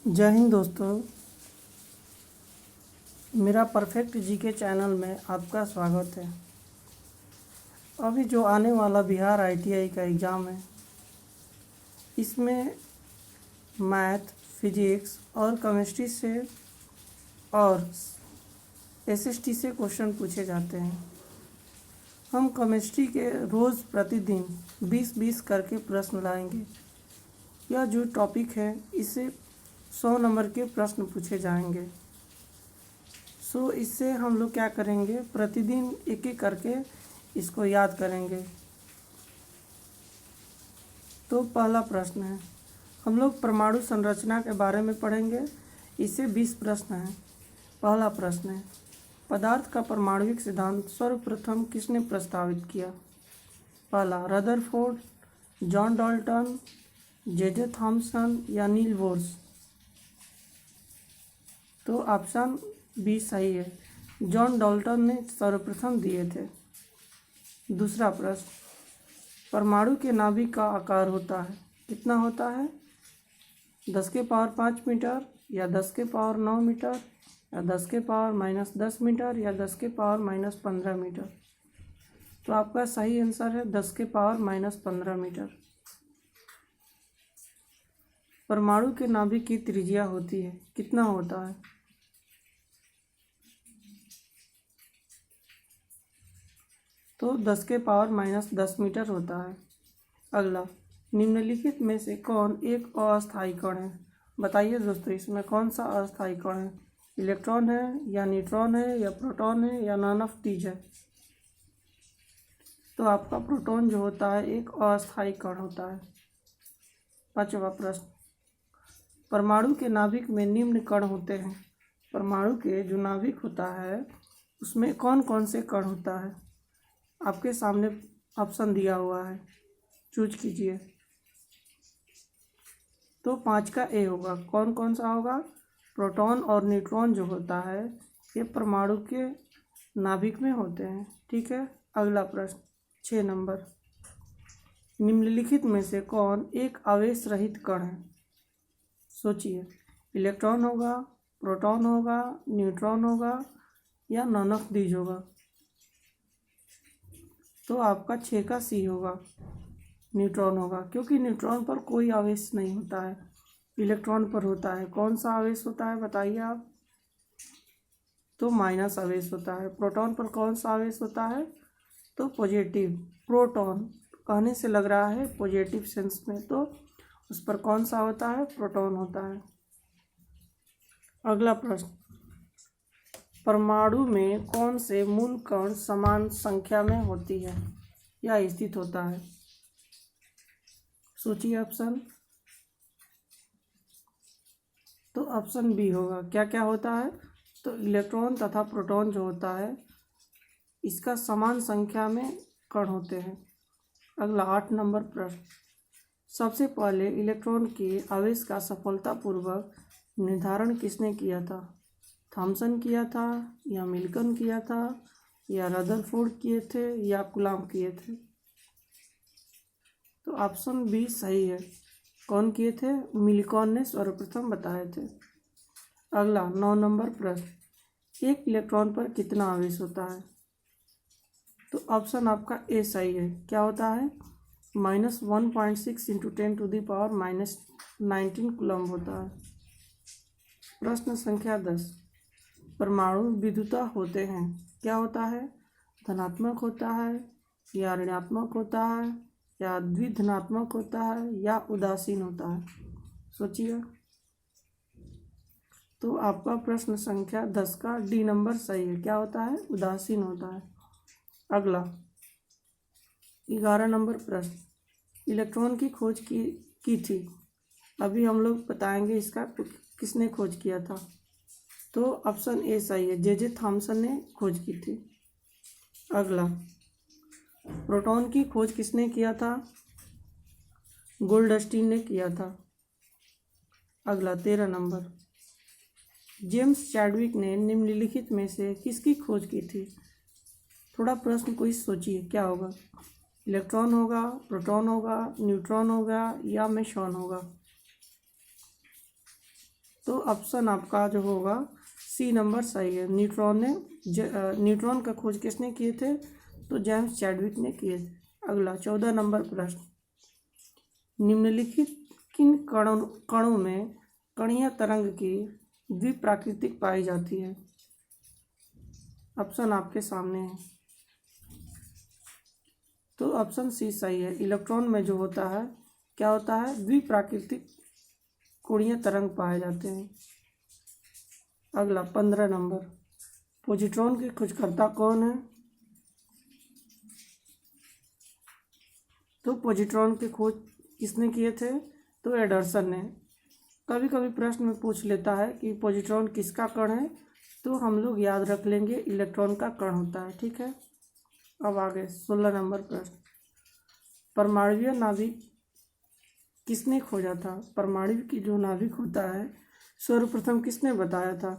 जय हिंद दोस्तों, मेरा परफेक्ट जीके चैनल में आपका स्वागत है। अभी जो आने वाला बिहार आईटीआई का एग्ज़ाम है, इसमें मैथ, फिजिक्स और केमिस्ट्री से और एसएसटी से क्वेश्चन पूछे जाते हैं। हम केमिस्ट्री के रोज़ प्रतिदिन 20-20 करके प्रश्न लाएंगे। यह जो टॉपिक है, इससे 100 नंबर के प्रश्न पूछे जाएंगे। इससे हम लोग क्या करेंगे, प्रतिदिन एक एक करके इसको याद करेंगे। तो पहला प्रश्न है, हम लोग परमाणु संरचना के बारे में पढ़ेंगे। इससे 20 प्रश्न हैं। पहला प्रश्न है, पदार्थ का परमाणुविक सिद्धांत सर्वप्रथम किसने प्रस्तावित किया? पहला, Rutherford, John Dalton, J Thomson या नील बोर्स। तो ऑप्शन बी सही है, जॉन डाल्टन ने सर्वप्रथम दिए थे। दूसरा प्रश्न, परमाणु के नाभिक का आकार होता है, कितना होता है? 10 के पावर 5 मीटर या 10 के पावर 9 मीटर या 10 के पावर -10 मीटर या 10 के पावर -15 मीटर। तो आपका सही आंसर है 10 के पावर -15 मीटर। परमाणु के नाभिक की त्रिज्या होती है, कितना होता है? तो 10 के पावर -10 मीटर होता है। अगला, निम्नलिखित में से कौन एक अस्थायी कण है? बताइए दोस्तों, इसमें कौन सा अस्थायी कण है? इलेक्ट्रॉन है या न्यूट्रॉन है या प्रोटॉन है या नॉन ऑफ दीज है? तो आपका प्रोटॉन जो होता है एक अस्थायी कण होता है। पांचवा प्रश्न, परमाणु के नाभिक में निम्न कण होते हैं। परमाणु के जो नाभिक होता है उसमें कौन कौन से कण होता है? आपके सामने ऑप्शन दिया हुआ है, चूज कीजिए। तो 5 का ए होगा। कौन कौन सा होगा? प्रोटॉन और न्यूट्रॉन जो होता है ये परमाणु के नाभिक में होते हैं। ठीक है। अगला प्रश्न 6 नंबर, निम्नलिखित में से कौन एक आवेश रहित कण है? सोचिए, इलेक्ट्रॉन होगा, प्रोटॉन होगा, न्यूट्रॉन होगा या नॉन ऑफ दीज होगा। तो आपका 6 का सी होगा, न्यूट्रॉन होगा, क्योंकि न्यूट्रॉन पर कोई आवेश नहीं होता है, इलेक्ट्रॉन पर होता है। कौन सा आवेश होता है बताइए आप? तो माइनस आवेश होता है। प्रोटॉन पर कौन सा आवेश होता है? तो पॉजिटिव। प्रोटॉन कहने से लग रहा है पॉजिटिव सेंस में, तो उस पर कौन सा होता है? प्रोटॉन होता है। अगला प्रश्न, परमाणु में कौन से मूल कण समान संख्या में होती है या स्थित होता है? सोचिए ऑप्शन। तो ऑप्शन बी होगा। क्या क्या होता है? तो इलेक्ट्रॉन तथा प्रोटॉन जो होता है इसका समान संख्या में कण होते हैं। अगला 8 नंबर प्रश्न, सबसे पहले इलेक्ट्रॉन के आवेश का सफलतापूर्वक निर्धारण किसने किया था? थॉमसन किया था या मिल्टन किया था या रदरफोर्ड किए थे या कूलॉम किए थे? तो ऑप्शन बी सही है। कौन किए थे? मिल्टन ने सर्वप्रथम बताए थे। अगला 9 नंबर प्रश्न, एक इलेक्ट्रॉन पर कितना आवेश होता है? तो ऑप्शन आपका ए सही है। क्या होता है? -1.6 × 10⁻19 कूलम होता है। प्रश्न संख्या 10, परमाणु विद्युतः होते हैं, क्या होता है? धनात्मक होता है या ऋणात्मक होता है या द्विधनात्मक होता है या उदासीन होता है? सोचिए। तो आपका प्रश्न संख्या 10 का डी नंबर सही है। क्या होता है? उदासीन होता है। अगला 11 नंबर प्रश्न, इलेक्ट्रॉन की खोज की थी, अभी हम लोग बताएंगे इसका किसने खोज किया था। तो ऑप्शन ए सही है, जे थॉमसन ने खोज की थी। अगला, प्रोटॉन की खोज किसने किया था? गोल्डस्टीन ने किया था। अगला 13 नंबर, जेम्स चैडविक ने निम्नलिखित में से किसकी खोज की थी? थोड़ा प्रश्न को इस सोचिए, क्या होगा? इलेक्ट्रॉन होगा, प्रोटॉन होगा, न्यूट्रॉन होगा या मेसॉन होगा? तो ऑप्शन आपका जो होगा सी नंबर सही है। न्यूट्रॉन का खोज किसने किए थे? तो जेम्स चैडविक ने किए थे। अगला 14 नंबर प्रश्न, निम्नलिखित किन कणों में कणीय तरंग की द्विप्राकृतिक पाई जाती है? ऑप्शन आपके सामने है। तो ऑप्शन सी सही है। इलेक्ट्रॉन में जो होता है क्या होता है? द्विप्राकृतिक कोणीय तरंग पाए जाते हैं। अगला 15 नंबर, पॉजिट्रॉन के खोजकर्ता कौन है? तो पॉजिट्रॉन के खोज किसने किए थे? तो एंडरसन ने। कभी कभी प्रश्न में पूछ लेता है कि पॉजिट्रॉन किसका कण है, तो हम लोग याद रख लेंगे इलेक्ट्रॉन का कण होता है। ठीक है। अब आगे 16 नंबर प्रश्न, परमाणुवीय नाभिक किसने खोजा था? परमाणु की जो नाभिक होता है सर्वप्रथम किसने बताया था?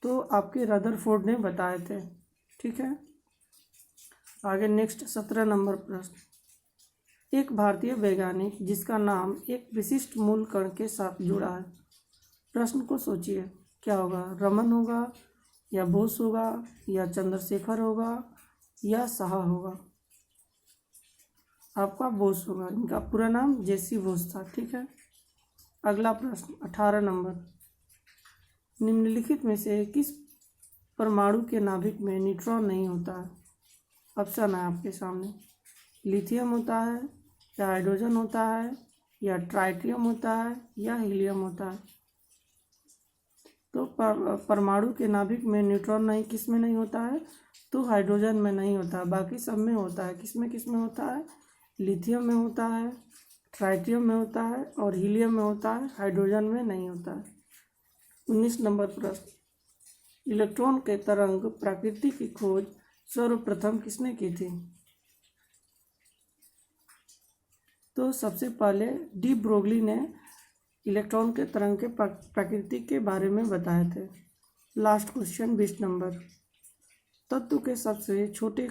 तो आपके रदरफोर्ड ने बताए थे। ठीक है। आगे नेक्स्ट 17 नंबर प्रश्न, एक भारतीय वैज्ञानिक जिसका नाम एक विशिष्ट मूल कण के साथ जुड़ा है। प्रश्न को सोचिए, क्या होगा? रमन होगा या बोस होगा या चंद्रशेखर होगा या साहा होगा? आपका बोस होगा। इनका पूरा नाम जेसी बोस था। ठीक है। अगला प्रश्न 18 नंबर, निम्नलिखित में से किस परमाणु के नाभिक में न्यूट्रॉन नहीं होता है? ऑप्शन है आपके सामने, लिथियम होता है या हाइड्रोजन होता है या ट्राइटियम होता है या हीलियम होता है? तो परमाणु के नाभिक में न्यूट्रॉन नहीं, किस में नहीं होता है? तो हाइड्रोजन में नहीं होता है, बाकी सब में होता है। किस में होता है? लिथियम में होता है, ट्राइटियम में होता है और हीलियम में होता है, हाइड्रोजन में नहीं होता है। 19 नंबर प्रश्न, इलेक्ट्रॉन के तरंग प्रकृति की खोज सर्वप्रथम किसने की थी? तो सबसे पहले डी ब्रोगली ने इलेक्ट्रॉन के तरंग के प्रकृति के बारे में बताए थे। लास्ट क्वेश्चन 20 नंबर, तत्व के सबसे छोटे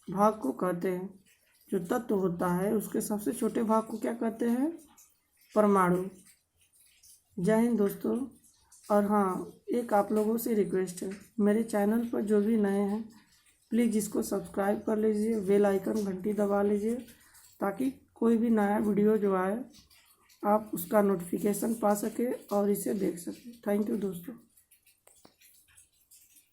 भाग को कहते हैं? जो तत्व होता है उसके सबसे छोटे भाग को क्या कहते हैं? परमाणु। जय हिंद दोस्तों। और हाँ, एक आप लोगों से रिक्वेस्ट है, मेरे चैनल पर जो भी नए हैं प्लीज़ इसको सब्सक्राइब कर लीजिए, बेल आइकन घंटी दबा लीजिए, ताकि कोई भी नया वीडियो जो आए आप उसका नोटिफिकेशन पा सके और इसे देख सकें। थैंक यू दोस्तों।